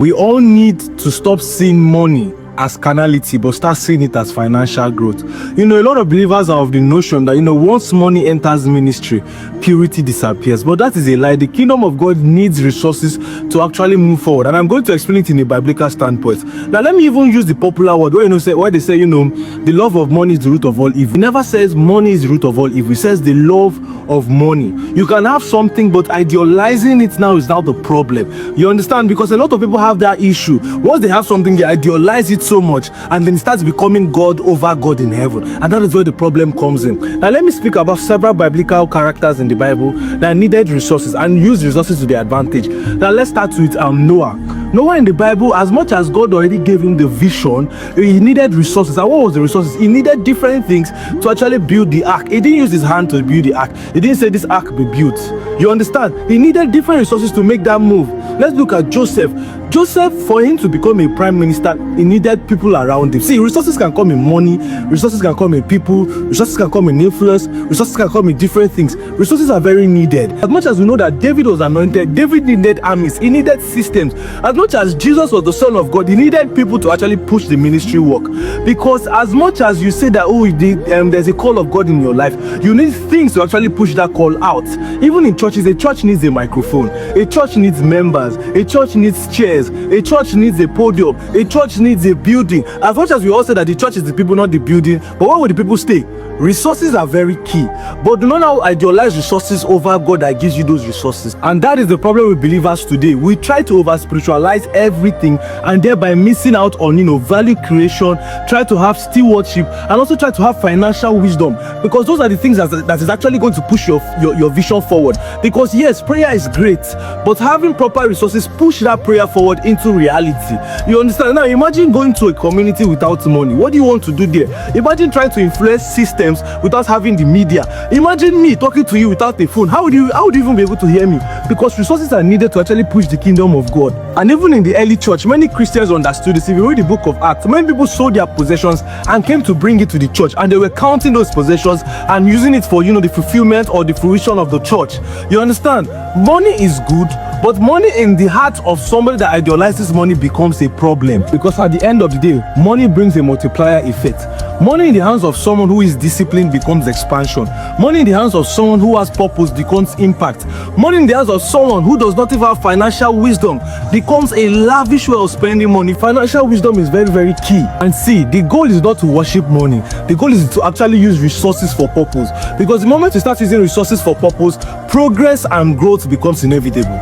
We all need to stop seeing money as carnality, but start seeing it as financial growth. A lot of believers are of the notion that, once money enters ministry, purity disappears. But that is a lie. The kingdom of God needs resources to actually move forward. And I'm going to explain it in a biblical standpoint. Now, let me even use the popular word where they say, the love of money is the root of all evil. It never says money is the root of all evil. It says the love of money. You can have something, but idealizing it now is now the problem. You understand? Because a lot of people have that issue. Once they have something, they idealize it so much, and then it starts becoming God over God in heaven, and that is where the problem comes in. Now let me speak about several biblical characters in the Bible that needed resources and used resources to their advantage. Now let's start with Noah. Noah in the Bible, as much as God already gave him the vision, he needed resources. And what was the resources? He needed different things to actually build the ark. He didn't use his hand to build the ark. He didn't say this ark be built. You understand? He needed different resources to make that move. Let's look at Joseph. Joseph, for him to become a prime minister, he needed people around him. See, resources can come in money, resources can come in people, resources can come in influence, resources can come in different things. Resources are very needed. As much as we know that David was anointed, David needed armies, he needed systems. As much as Jesus was the Son of God, he needed people to actually push the ministry work. Because as much as you say that, there's a call of God in your life, you need things to actually push that call out. Even in churches, a church needs a microphone, a church needs members, a church needs chairs, a church needs a podium, a church needs a building. As much as we all say that the church is the people, not the building, but where would the people stay? Resources are very key, but do not now idealize resources over God that gives you those resources. And that is the problem with believers today. We try to over spiritualize everything and thereby missing out on value creation, try to have stewardship, and also try to have financial wisdom, because those are the things that is actually going to push your vision forward. Because yes, prayer is great, but having proper resources push that prayer forward into reality. You understand? Now imagine going to a community without money. What do you want to do there? Imagine trying to influence systems without having the media. Imagine me talking to you without a phone. How would you even be able to hear me? Because resources are needed to actually push the kingdom of God. And even in the early church, many Christians understood this. If you read the book of Acts, many people sold their possessions and came to bring it to the church, and they were counting those possessions and using it for the fulfillment or the fruition of the church. You understand? Money is good, but money in the heart of somebody that idealizes money becomes a problem, because at the end of the day, money brings a multiplier effect. Money in the hands of someone who is disciplined becomes expansion. Money in the hands of someone who has purpose becomes impact. Money in the hands of someone who does not even have financial wisdom becomes a lavish way of spending money. Financial wisdom is very, very key. And see, the goal is not to worship money. The goal is to actually use resources for purpose. Because the moment you start using resources for purpose, progress and growth becomes inevitable.